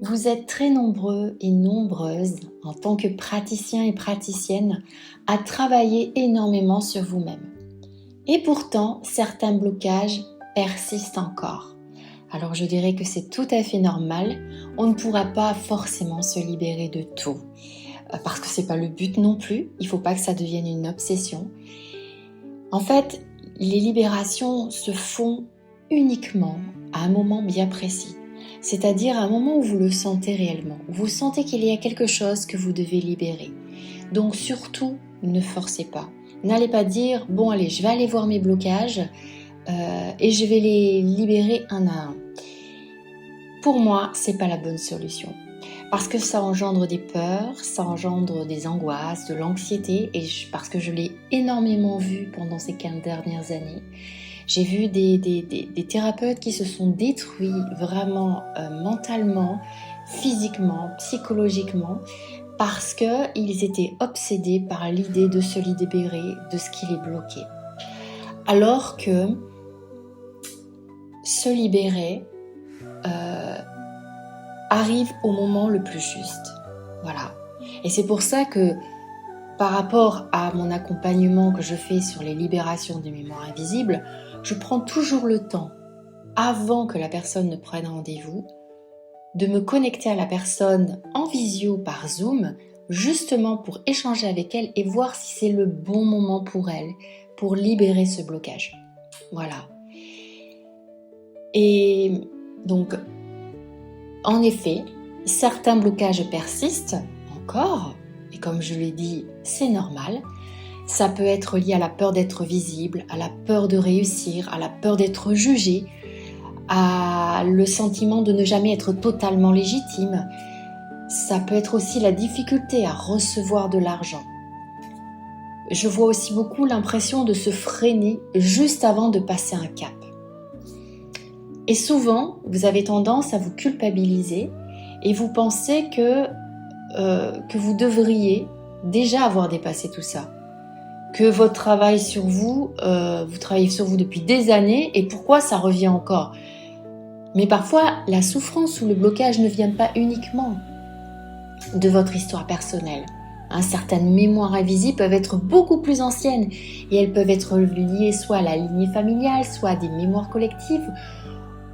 Vous êtes très nombreux et nombreuses en tant que praticiens et praticiennes à travailler énormément sur vous-même. Et pourtant, certains blocages persistent encore. Alors je dirais que c'est tout à fait normal, on ne pourra pas forcément se libérer de tout. Parce que c'est pas le but non plus, il ne faut pas que ça devienne une obsession. En fait, les libérations se font uniquement à un moment bien précis. C'est-à-dire à un moment où vous le sentez réellement, où vous sentez qu'il y a quelque chose que vous devez libérer. Donc surtout, ne forcez pas. N'allez pas dire, bon allez, je vais aller voir mes blocages et je vais les libérer un à un. Pour moi, c'est pas la bonne solution. Parce que ça engendre des peurs, ça engendre des angoisses, de l'anxiété, et parce que je l'ai énormément vu pendant ces 15 dernières années. J'ai vu des thérapeutes qui se sont détruits vraiment mentalement, physiquement, psychologiquement, parce qu'ils étaient obsédés par l'idée de se libérer de ce qui les bloquait. Alors que se libérer arrive au moment le plus juste. Voilà. Et c'est pour ça que par rapport à mon accompagnement que je fais sur les libérations des mémoires invisibles, je prends toujours le temps, avant que la personne ne prenne rendez-vous, de me connecter à la personne en visio par Zoom, justement pour échanger avec elle et voir si c'est le bon moment pour elle, pour libérer ce blocage. Voilà. Et donc, en effet, certains blocages persistent encore, et comme je l'ai dit, c'est normal. Ça peut être lié à la peur d'être visible, à la peur de réussir, à la peur d'être jugé, à le sentiment de ne jamais être totalement légitime. Ça peut être aussi la difficulté à recevoir de l'argent. Je vois aussi beaucoup l'impression de se freiner juste avant de passer un cap. Et souvent, vous avez tendance à vous culpabiliser et vous pensez que vous devriez déjà avoir dépassé tout ça. Que votre travail sur vous, vous travaillez sur vous depuis des années et pourquoi ça revient encore ? Mais parfois, la souffrance ou le blocage ne vient pas uniquement de votre histoire personnelle. Certaines mémoires invisibles peuvent être beaucoup plus anciennes et elles peuvent être liées soit à la lignée familiale, soit à des mémoires collectives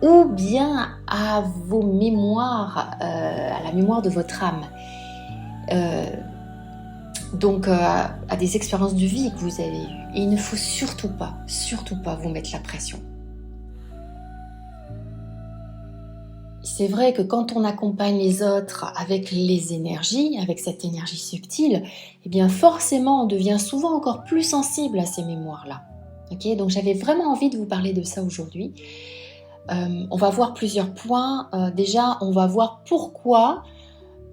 ou bien à vos mémoires, à la mémoire de votre âme. Donc à des expériences de vie que vous avez eues. Et il ne faut surtout pas vous mettre la pression. C'est vrai que quand on accompagne les autres avec les énergies, avec cette énergie subtile, eh bien forcément on devient souvent encore plus sensible à ces mémoires-là. Okay ? Donc j'avais vraiment envie de vous parler de ça aujourd'hui. On va voir plusieurs points. Déjà, on va voir pourquoi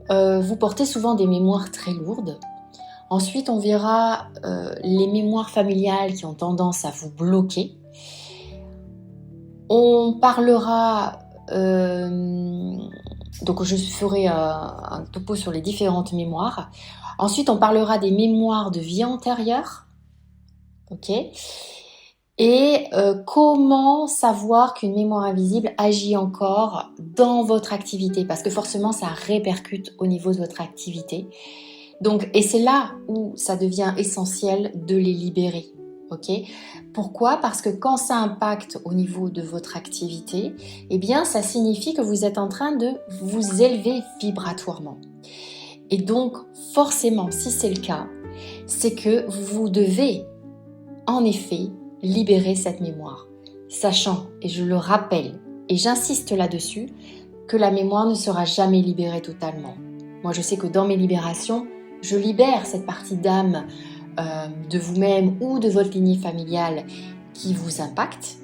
vous portez souvent des mémoires très lourdes. Ensuite, on verra les mémoires familiales qui ont tendance à vous bloquer. On parlera, donc je ferai un topo sur les différentes mémoires. Ensuite, on parlera des mémoires de vie antérieure. Ok ? Et comment savoir qu'une mémoire invisible agit encore dans votre activité, parce que forcément ça répercute au niveau de votre activité. Donc, et c'est là où ça devient essentiel de les libérer. Okay ? Pourquoi ? Parce que quand ça impacte au niveau de votre activité, eh bien ça signifie que vous êtes en train de vous élever vibratoirement. Et donc forcément, si c'est le cas, c'est que vous devez en effet libérer cette mémoire, sachant, et je le rappelle, et j'insiste là-dessus, que la mémoire ne sera jamais libérée totalement. Moi, je sais que dans mes libérations, je libère cette partie d'âme de vous-même ou de votre lignée familiale qui vous impacte,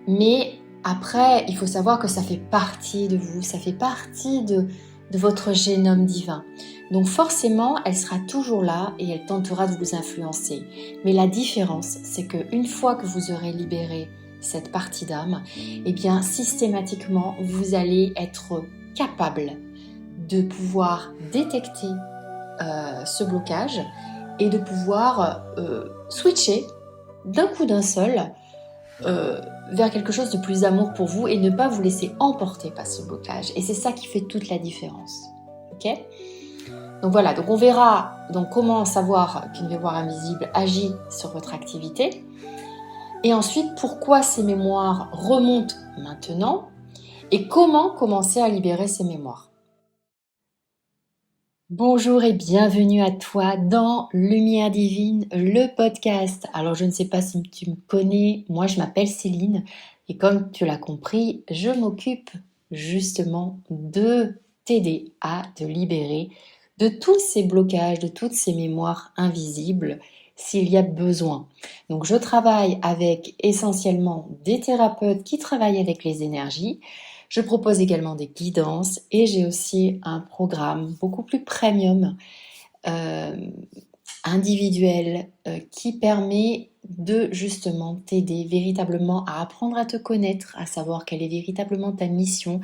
mais après, il faut savoir que ça fait partie de vous, ça fait partie de votre génome divin. Donc forcément, elle sera toujours là et elle tentera de vous influencer. Mais la différence, c'est qu'une fois que vous aurez libéré cette partie d'âme, eh bien systématiquement, vous allez être capable de pouvoir détecter ce blocage et de pouvoir switcher d'un coup d'un seul vers quelque chose de plus amour pour vous et ne pas vous laisser emporter par ce blocage. Et c'est ça qui fait toute la différence. Ok ? Donc voilà, donc on verra donc comment savoir qu'une mémoire invisible agit sur votre activité. Et ensuite, pourquoi ces mémoires remontent maintenant et comment commencer à libérer ces mémoires. Bonjour et bienvenue à toi dans Lumière Divine, le podcast. Alors je ne sais pas si tu me connais, moi je m'appelle Céline et comme tu l'as compris, je m'occupe justement de t'aider à te libérer de tous ces blocages, de toutes ces mémoires invisibles s'il y a besoin. Donc je travaille avec essentiellement des thérapeutes qui travaillent avec les énergies. Je propose également des guidances et j'ai aussi un programme beaucoup plus premium, individuel, qui permet de justement t'aider véritablement à apprendre à te connaître, à savoir quelle est véritablement ta mission,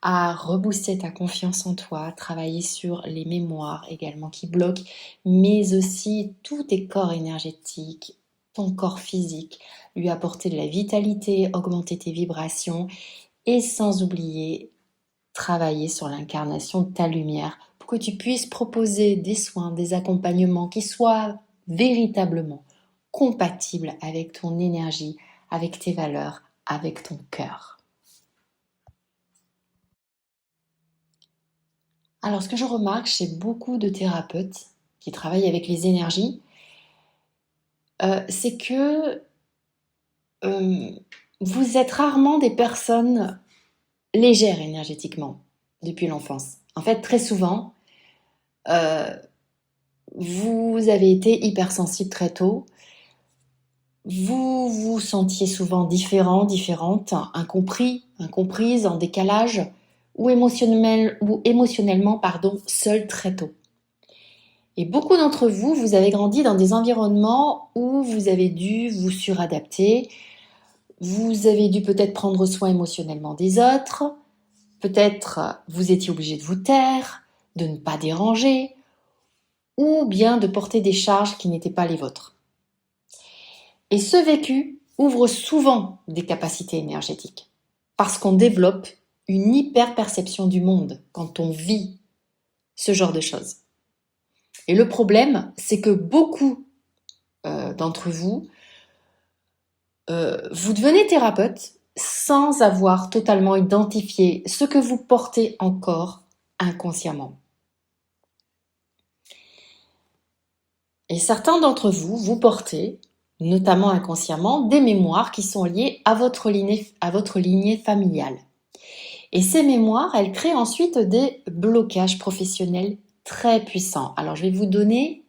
à rebooster ta confiance en toi, travailler sur les mémoires également qui bloquent, mais aussi tous tes corps énergétiques, ton corps physique, lui apporter de la vitalité, augmenter tes vibrations et sans oublier travailler sur l'incarnation de ta lumière pour que tu puisses proposer des soins, des accompagnements qui soient véritablement compatibles avec ton énergie, avec tes valeurs, avec ton cœur. Alors, ce que je remarque chez beaucoup de thérapeutes qui travaillent avec les énergies, c'est que vous êtes rarement des personnes légères énergétiquement depuis l'enfance. En fait, très souvent, vous avez été hypersensible très tôt. Vous vous sentiez souvent différent, différente, incompris, incomprise, en décalage ou émotionnellement, seul très tôt. Et beaucoup d'entre vous, vous avez grandi dans des environnements où vous avez dû vous suradapter, vous avez dû peut-être prendre soin émotionnellement des autres, peut-être vous étiez obligé de vous taire, de ne pas déranger, ou bien de porter des charges qui n'étaient pas les vôtres. Et ce vécu ouvre souvent des capacités énergétiques, parce qu'on développe une hyper-perception du monde quand on vit ce genre de choses. Et le problème, c'est que beaucoup d'entre vous, vous devenez thérapeute sans avoir totalement identifié ce que vous portez encore inconsciemment. Et certains d'entre vous, vous portez, notamment inconsciemment, des mémoires qui sont liées à votre lignée familiale. Et ces mémoires, elles créent ensuite des blocages professionnels très puissants. Alors, je vais vous donner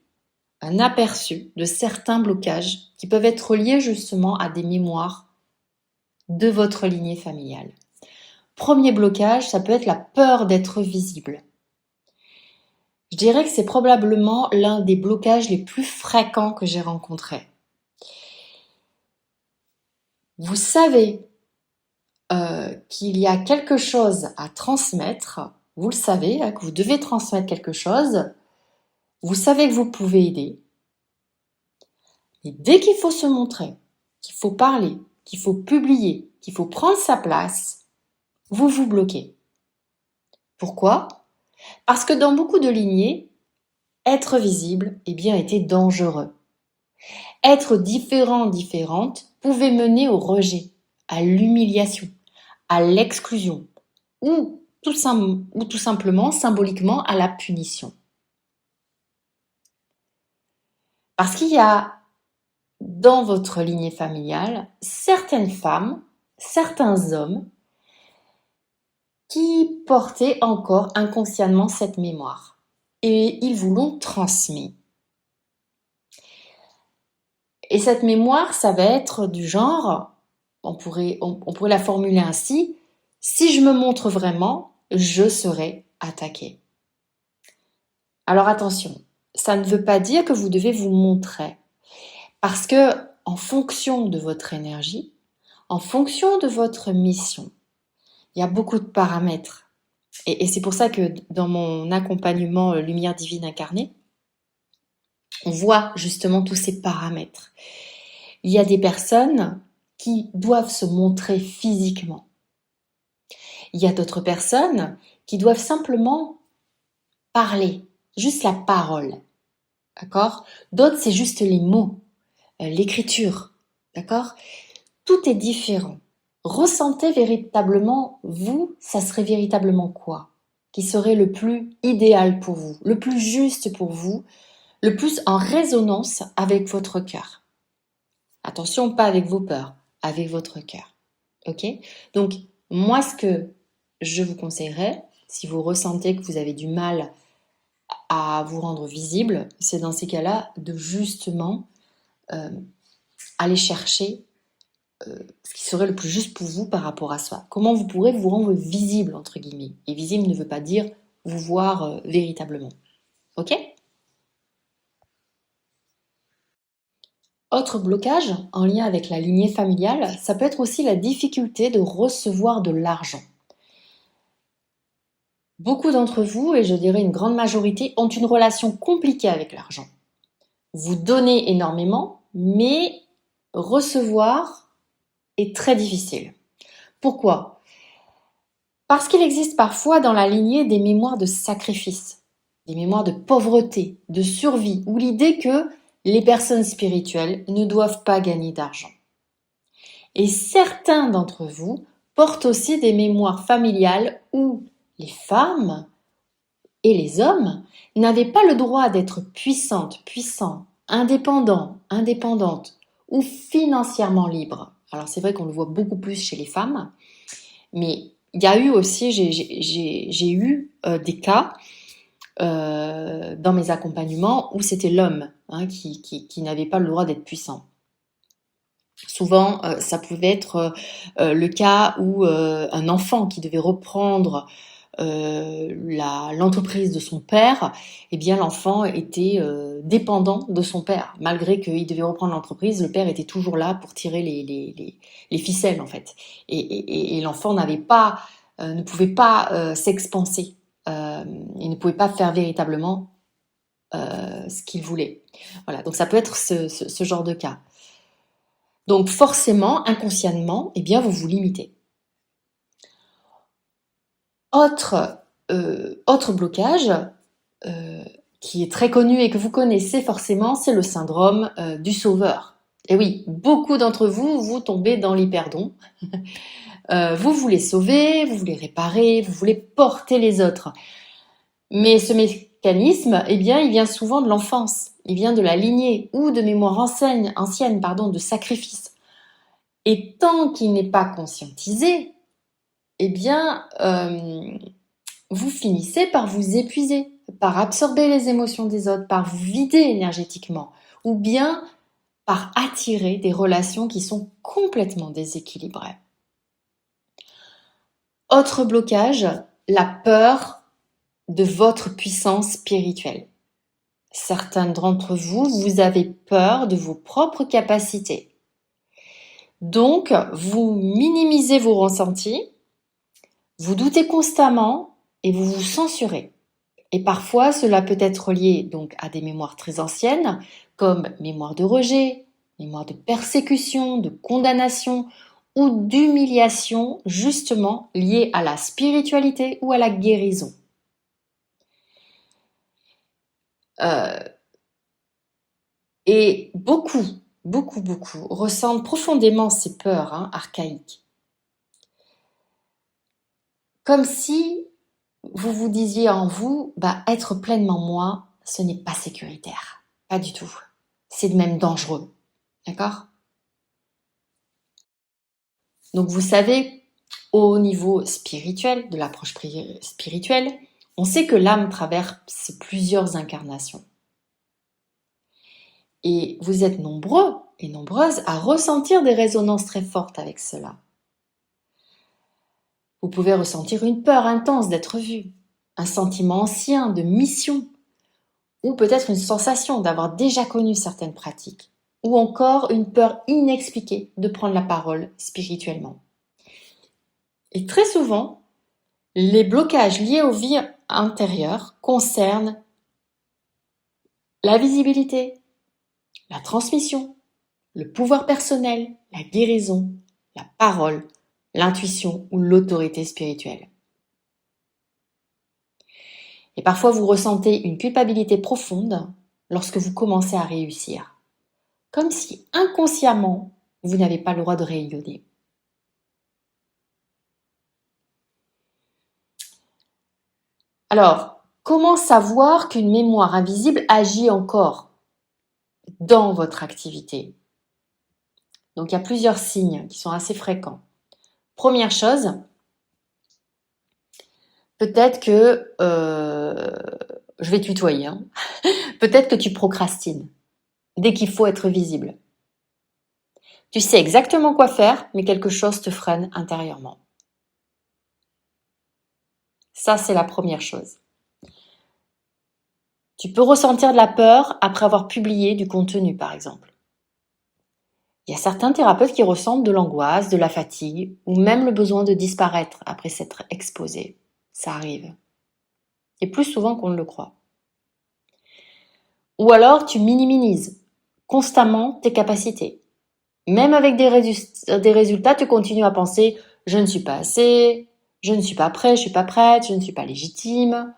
un aperçu de certains blocages qui peuvent être liés justement à des mémoires de votre lignée familiale. Premier blocage, ça peut être la peur d'être visible. Je dirais que c'est probablement l'un des blocages les plus fréquents que j'ai rencontrés. Vous savez qu'il y a quelque chose à transmettre, vous le savez, que vous devez transmettre quelque chose, vous savez que vous pouvez aider, et dès qu'il faut se montrer, qu'il faut parler, qu'il faut publier, qu'il faut prendre sa place, vous vous bloquez. Pourquoi ? Parce que dans beaucoup de lignées, être visible, était dangereux. Être différent, différente, pouvait mener au rejet, à l'humiliation, à l'exclusion, ou tout simplement, symboliquement, à la punition. Parce qu'il y a dans votre lignée familiale certaines femmes, certains hommes qui portaient encore inconsciemment cette mémoire. Et ils vous l'ont transmis. Et cette mémoire, ça va être du genre, on pourrait la formuler ainsi, si je me montre vraiment, je serai attaqué. Alors attention, ça ne veut pas dire que vous devez vous montrer. Parce que en fonction de votre énergie, en fonction de votre mission, il y a beaucoup de paramètres. Et c'est pour ça que dans mon accompagnement Lumière Divine Incarnée, on voit justement tous ces paramètres. Il y a des personnes qui doivent se montrer physiquement. Il y a d'autres personnes qui doivent simplement parler, juste la parole, d'accord? D'autres, c'est juste les mots, l'écriture, d'accord? Tout est différent. Ressentez véritablement, vous, ça serait véritablement quoi? Qui serait le plus idéal pour vous, le plus juste pour vous, le plus en résonance avec votre cœur. Attention, pas avec vos peurs, avec votre cœur. Ok? Donc, moi, ce que je vous conseillerais, si vous ressentez que vous avez du mal à vous rendre visible, c'est dans ces cas-là de justement aller chercher ce qui serait le plus juste pour vous par rapport à soi. Comment vous pourrez vous rendre visible, entre guillemets. Et visible ne veut pas dire vous voir véritablement. Ok? Autre blocage en lien avec la lignée familiale, ça peut être aussi la difficulté de recevoir de l'argent. Beaucoup d'entre vous, et je dirais une grande majorité, ont une relation compliquée avec l'argent. Vous donnez énormément, mais recevoir est très difficile. Pourquoi? Parce qu'il existe parfois dans la lignée des mémoires de sacrifice, des mémoires de pauvreté, de survie, ou l'idée que les personnes spirituelles ne doivent pas gagner d'argent. Et certains d'entre vous portent aussi des mémoires familiales où les femmes et les hommes n'avaient pas le droit d'être puissantes, puissants, indépendants, indépendantes ou financièrement libres. Alors c'est vrai qu'on le voit beaucoup plus chez les femmes, mais il y a eu aussi, j'ai eu des cas dans mes accompagnements où c'était l'homme qui n'avait pas le droit d'être puissant. Souvent, ça pouvait être le cas où un enfant qui devait reprendre l'entreprise de son père, eh bien l'enfant était dépendant de son père. Malgré qu'il devait reprendre l'entreprise, le père était toujours là pour tirer les ficelles en fait. Et l'enfant ne pouvait pas s'expanser. Il ne pouvait pas faire véritablement ce qu'il voulait. Voilà, donc ça peut être ce genre de cas. Donc forcément, inconsciemment, eh bien vous vous limitez. Autre blocage qui est très connu et que vous connaissez forcément, c'est le syndrome du sauveur. Et oui, beaucoup d'entre vous, vous tombez dans l'hyperdon. Vous voulez sauver, vous voulez réparer, vous voulez porter les autres. Mais ce mécanisme, eh bien, il vient souvent de l'enfance. Il vient de la lignée ou de mémoire ancienne, de sacrifice. Et tant qu'il n'est pas conscientisé, eh bien, vous finissez par vous épuiser, par absorber les émotions des autres, par vous vider énergétiquement, ou bien par attirer des relations qui sont complètement déséquilibrées. Autre blocage, la peur de votre puissance spirituelle. Certains d'entre vous, vous avez peur de vos propres capacités. Donc, vous minimisez vos ressentis, vous doutez constamment et vous vous censurez. Et parfois, cela peut être lié donc à des mémoires très anciennes, comme mémoire de rejet, mémoire de persécution, de condamnation ou d'humiliation, justement liées à la spiritualité ou à la guérison. Et beaucoup ressentent profondément ces peurs archaïques. Comme si vous vous disiez en vous, être pleinement moi, ce n'est pas sécuritaire. Pas du tout. C'est même dangereux. D'accord? Donc vous savez, au niveau spirituel, de l'approche spirituelle, on sait que l'âme traverse plusieurs incarnations. Et vous êtes nombreux et nombreuses à ressentir des résonances très fortes avec cela. Vous pouvez ressentir une peur intense d'être vu, un sentiment ancien de mission, ou peut-être une sensation d'avoir déjà connu certaines pratiques, ou encore une peur inexpliquée de prendre la parole spirituellement. Et très souvent, les blocages liés aux vies intérieures concernent la visibilité, la transmission, le pouvoir personnel, la guérison, la parole, l'intuition ou l'autorité spirituelle. Et parfois, vous ressentez une culpabilité profonde lorsque vous commencez à réussir, comme si inconsciemment, vous n'avez pas le droit de rayonner. Alors, comment savoir qu'une mémoire invisible agit encore dans votre activité? Donc, il y a plusieurs signes qui sont assez fréquents. Première chose, peut-être que, je vais tutoyer, hein. Peut-être que tu procrastines dès qu'il faut être visible. Tu sais exactement quoi faire, mais quelque chose te freine intérieurement. Ça, c'est la première chose. Tu peux ressentir de la peur après avoir publié du contenu, par exemple. Il y a certains thérapeutes qui ressentent de l'angoisse, de la fatigue, ou même le besoin de disparaître après s'être exposé. Ça arrive. Et plus souvent qu'on ne le croit. Ou alors, tu minimises constamment tes capacités. Même avec des résultats, tu continues à penser « je ne suis pas assez, je ne suis pas prêt, je ne suis pas prête, je ne suis pas légitime.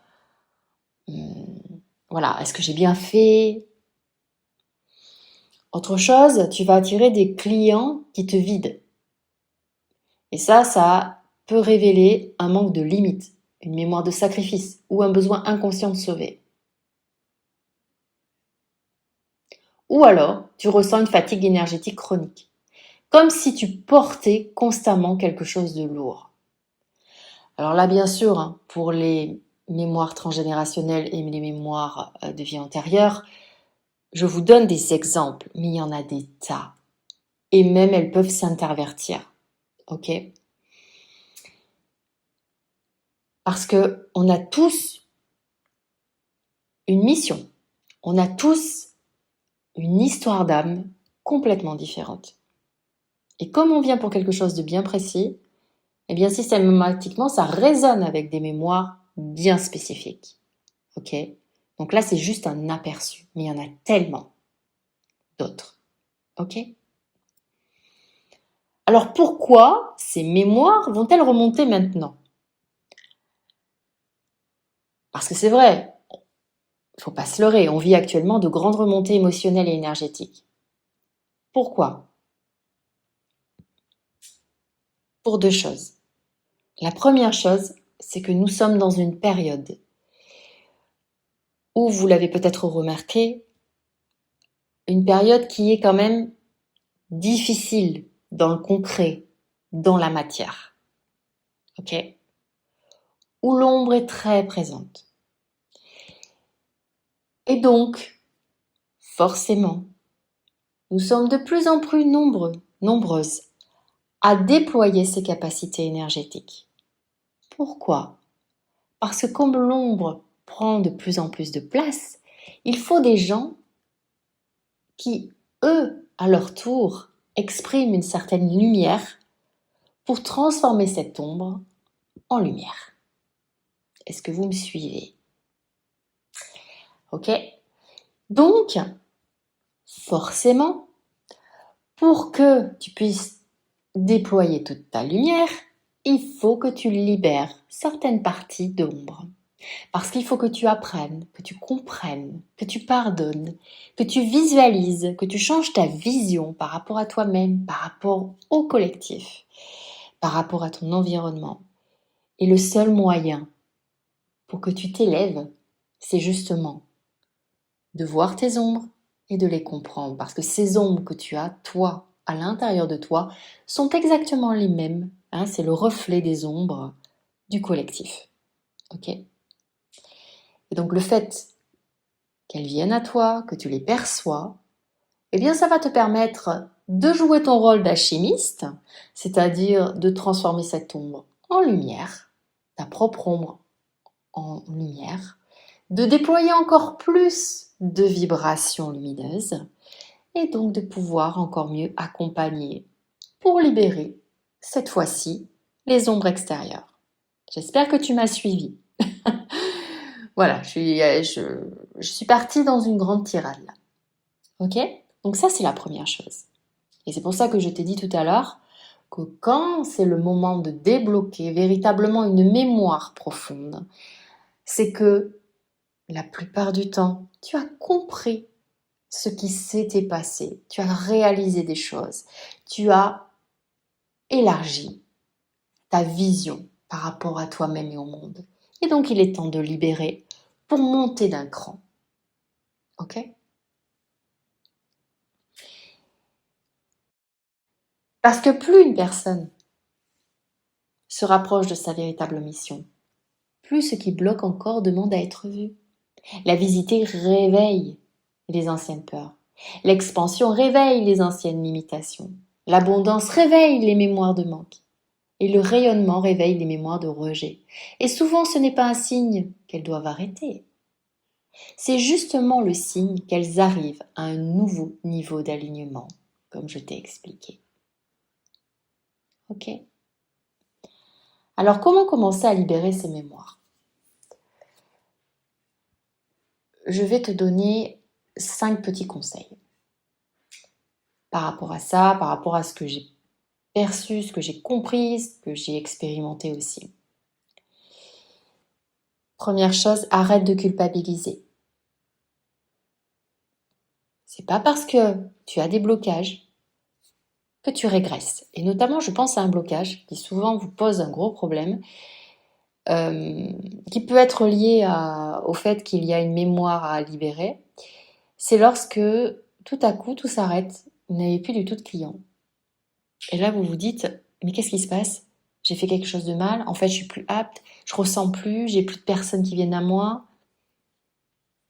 Voilà, est-ce que j'ai bien fait ?» Autre chose, tu vas attirer des clients qui te vident. Et ça peut révéler un manque de limite, une mémoire de sacrifice ou un besoin inconscient de sauver. Ou alors, tu ressens une fatigue énergétique chronique, comme si tu portais constamment quelque chose de lourd. Alors là, bien sûr, hein, pour les mémoires transgénérationnelles et les mémoires de vie antérieure, je vous donne des exemples, mais il y en a des tas. Et même, elles peuvent s'intervertir. Ok ? Parce que on a tous une mission. On a tous une histoire d'âme complètement différente. Et comme on vient pour quelque chose de bien précis, eh bien systématiquement, ça résonne avec des mémoires bien spécifiques. Ok ? Donc là, c'est juste un aperçu, mais il y en a tellement d'autres. Ok ? Alors pourquoi ces mémoires vont-elles remonter maintenant? Parce que c'est vrai, il ne faut pas se leurrer, on vit actuellement de grandes remontées émotionnelles et énergétiques. Pourquoi? Pour deux choses. La première chose, c'est que nous sommes dans une période où, vous l'avez peut-être remarqué, une période qui est quand même difficile dans le concret, dans la matière. Ok? Où l'ombre est très présente. Et donc, forcément, nous sommes de plus en plus nombreuses à déployer ces capacités énergétiques. Pourquoi? Parce que comme l'ombre prend de plus en plus de place, il faut des gens qui, eux, à leur tour, expriment une certaine lumière pour transformer cette ombre en lumière. Est-ce que vous me suivez? Ok? Donc, forcément, pour que tu puisses déployer toute ta lumière, il faut que tu libères certaines parties d'ombre. Parce qu'il faut que tu apprennes, que tu comprennes, que tu pardonnes, que tu visualises, que tu changes ta vision par rapport à toi-même, par rapport au collectif, par rapport à ton environnement. Et le seul moyen pour que tu t'élèves, c'est justement de voir tes ombres et de les comprendre. Parce que ces ombres que tu as, toi, à l'intérieur de toi, sont exactement les mêmes. Hein, c'est le reflet des ombres du collectif. Ok ? Et donc le fait qu'elles viennent à toi, que tu les perçois, eh bien ça va te permettre de jouer ton rôle d'alchimiste, c'est-à-dire de transformer cette ombre en lumière, ta propre ombre en lumière, de déployer encore plus de vibrations lumineuses et donc de pouvoir encore mieux accompagner pour libérer, cette fois-ci, les ombres extérieures. J'espère que tu m'as suivi. Voilà, je suis partie dans une grande tirade là. Ok? Donc ça, c'est la première chose. Et c'est pour ça que je t'ai dit tout à l'heure que quand c'est le moment de débloquer véritablement une mémoire profonde, c'est que la plupart du temps, tu as compris ce qui s'était passé, tu as réalisé des choses, tu as élargi ta vision par rapport à toi-même et au monde. Et donc il est temps de libérer pour monter d'un cran. Ok ? Parce que plus une personne se rapproche de sa véritable mission, plus ce qui bloque encore demande à être vu. La visiter réveille les anciennes peurs. L'expansion réveille les anciennes limitations. L'abondance réveille les mémoires de manque. Et le rayonnement réveille les mémoires de rejet. Et souvent, ce n'est pas un signe qu'elles doivent arrêter. C'est justement le signe qu'elles arrivent à un nouveau niveau d'alignement, comme je t'ai expliqué. Ok ? Alors, comment commencer à libérer ces mémoires ? Je vais te donner 5 petits conseils. Par rapport à ça, par rapport à ce que j'ai perçu, ce que j'ai compris, ce que j'ai expérimenté aussi. Première chose, arrête de culpabiliser. C'est pas parce que tu as des blocages que tu régresses. Et notamment, je pense à un blocage qui souvent vous pose un gros problème, qui peut être lié au fait qu'il y a une mémoire à libérer. C'est lorsque tout à coup, tout s'arrête, vous n'avez plus du tout de clients. Et là, vous vous dites, mais qu'est-ce qui se passe ? J'ai fait quelque chose de mal, en fait, je suis plus apte, je ressens plus, j'ai plus de personnes qui viennent à moi.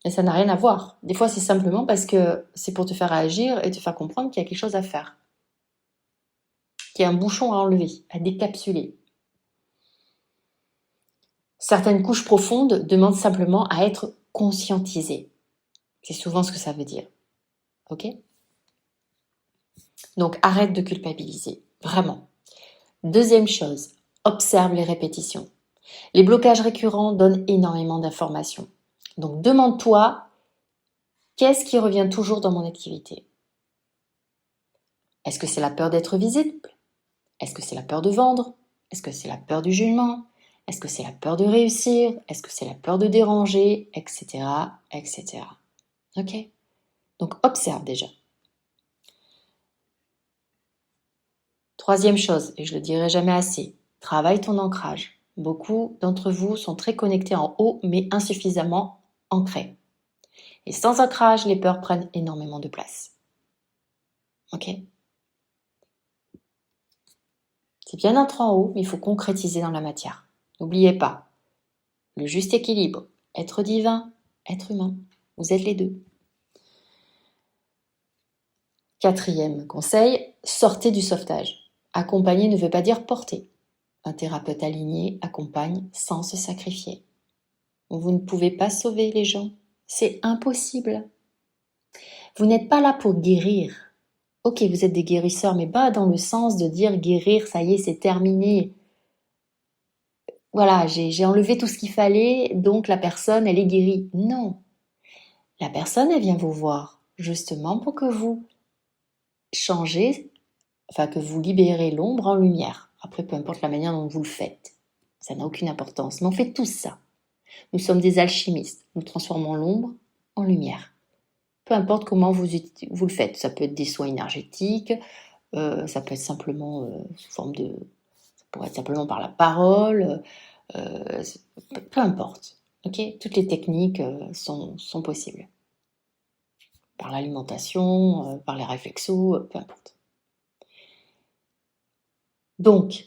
Et ça n'a rien à voir. Des fois, c'est simplement parce que c'est pour te faire réagir et te faire comprendre qu'il y a quelque chose à faire. Qu'il y a un bouchon à enlever, à décapsuler. Certaines couches profondes demandent simplement à être conscientisées. C'est souvent ce que ça veut dire. Ok ? Donc, arrête de culpabiliser. Vraiment. Deuxième chose, observe les répétitions. Les blocages récurrents donnent énormément d'informations. Donc, demande-toi, qu'est-ce qui revient toujours dans mon activité ? Est-ce que c'est la peur d'être visible ? Est-ce que c'est la peur de vendre ? Est-ce que c'est la peur du jugement ? Est-ce que c'est la peur de réussir ? Est-ce que c'est la peur de déranger ? Etc. etc. Ok ? Donc, observe déjà. Troisième chose, et je le dirai jamais assez, travaille ton ancrage. Beaucoup d'entre vous sont très connectés en haut, mais insuffisamment ancrés. Et sans ancrage, les peurs prennent énormément de place. Ok ? C'est bien d'être en haut, mais il faut concrétiser dans la matière. N'oubliez pas, le juste équilibre, être divin, être humain, vous êtes les deux. Quatrième conseil, sortez du sauvetage. Accompagner ne veut pas dire porter. Un thérapeute aligné accompagne sans se sacrifier. Vous ne pouvez pas sauver les gens, c'est impossible. Vous n'êtes pas là pour guérir. Ok, vous êtes des guérisseurs, mais pas dans le sens de dire guérir, ça y est, c'est terminé. Voilà, j'ai enlevé tout ce qu'il fallait, donc la personne, elle est guérie. Non. La personne, elle vient vous voir, justement pour que vous changez, enfin que vous libérez l'ombre en lumière. Après, peu importe la manière dont vous le faites. Ça n'a aucune importance, mais on fait tous ça. Nous sommes des alchimistes. Nous transformons l'ombre en lumière. Peu importe comment vous le faites. Ça peut être des soins énergétiques, ça peut être simplement sous forme de... Ça pourrait être simplement par la parole, peu importe. Okay, toutes les techniques sont possibles. Par l'alimentation, par les réflexos, peu importe. Donc,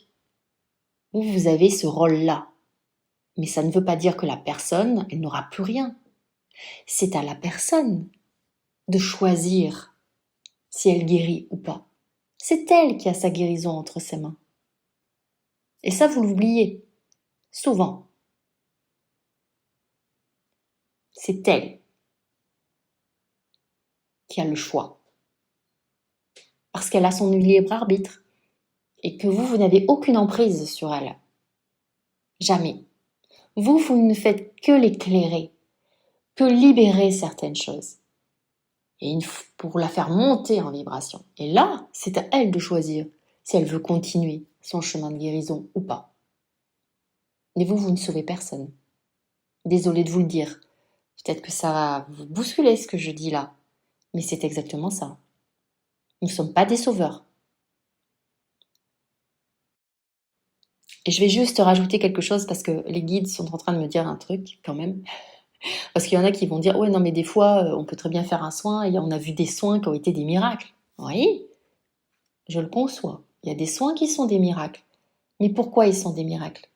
vous avez ce rôle-là. Mais ça ne veut pas dire que la personne, elle n'aura plus rien. C'est à la personne de choisir si elle guérit ou pas. C'est elle qui a sa guérison entre ses mains. Et ça, vous l'oubliez, souvent. C'est elle qui a le choix. Parce qu'elle a son libre arbitre. Et que vous n'avez aucune emprise sur elle. Jamais. Vous ne faites que l'éclairer, que libérer certaines choses. et pour la faire monter en vibration. Et là, c'est à elle de choisir si elle veut continuer son chemin de guérison ou pas. Mais vous ne sauvez personne. Désolée de vous le dire. Peut-être que ça va vous bousculer ce que je dis là. Mais c'est exactement ça. Nous ne sommes pas des sauveurs. Et je vais juste rajouter quelque chose parce que les guides sont en train de me dire un truc quand même. Parce qu'il y en a qui vont dire, ouais, non, mais des fois, on peut très bien faire un soin et on a vu des soins qui ont été des miracles. Oui, je le conçois. Il y a des soins qui sont des miracles. Mais pourquoi ils sont des miracles?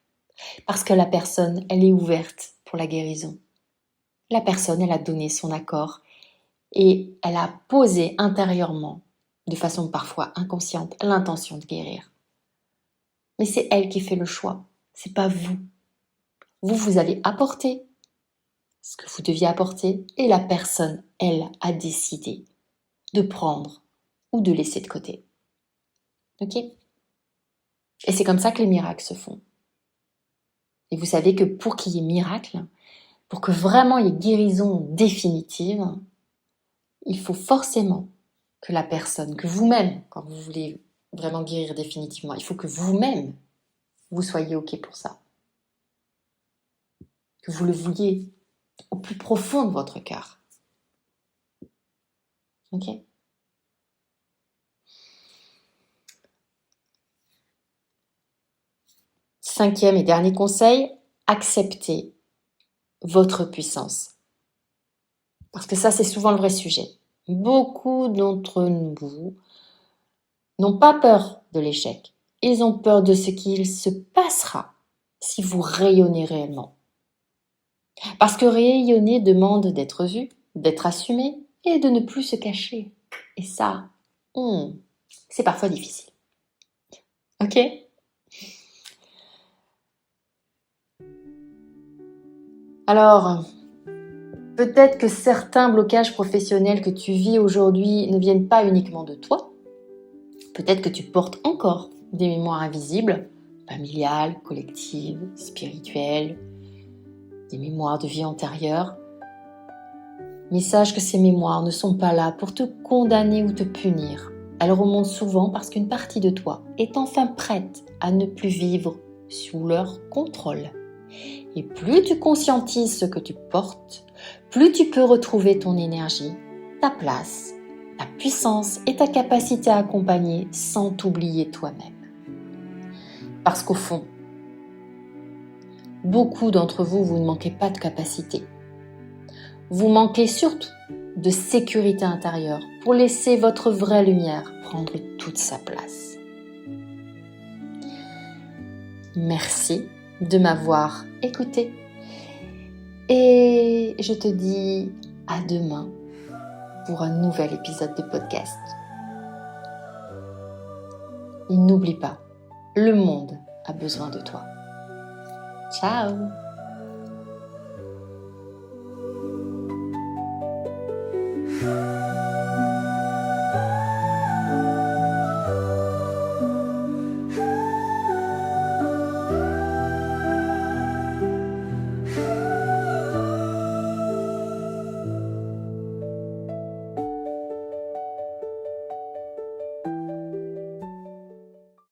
Parce que la personne, elle est ouverte pour la guérison. La personne, elle a donné son accord et elle a posé intérieurement, de façon parfois inconsciente, l'intention de guérir. Mais c'est elle qui fait le choix, c'est pas vous. Vous avez apporté ce que vous deviez apporter et la personne, elle, a décidé de prendre ou de laisser de côté. Ok? Et c'est comme ça que les miracles se font. Et vous savez que pour qu'il y ait miracle, pour que vraiment il y ait guérison définitive, il faut forcément que la personne, que vous-même, quand vous voulez vraiment guérir définitivement, il faut que vous-même, vous soyez OK pour ça. Que vous le vouliez au plus profond de votre cœur. OK? Cinquième et dernier conseil, acceptez votre puissance. Parce que ça, c'est souvent le vrai sujet. Beaucoup d'entre nous n'ont pas peur de l'échec. Ils ont peur de ce qu'il se passera si vous rayonnez réellement. Parce que rayonner demande d'être vu, d'être assumé et de ne plus se cacher. Et ça, c'est parfois difficile. Ok? Alors, peut-être que certains blocages professionnels que tu vis aujourd'hui ne viennent pas uniquement de toi. Peut-être que tu portes encore des mémoires invisibles, familiales, collectives, spirituelles, des mémoires de vie antérieure. Mais sache que ces mémoires ne sont pas là pour te condamner ou te punir. Elles remontent souvent parce qu'une partie de toi est enfin prête à ne plus vivre sous leur contrôle. Et plus tu conscientises ce que tu portes, plus tu peux retrouver ton énergie, ta place, ta puissance et ta capacité à accompagner sans t'oublier toi-même. Parce qu'au fond, beaucoup d'entre vous, vous ne manquez pas de capacité. Vous manquez surtout de sécurité intérieure pour laisser votre vraie lumière prendre toute sa place. Merci de m'avoir écouté et je te dis à demain pour un nouvel épisode de podcast. Et n'oublie pas, le monde a besoin de toi. Ciao!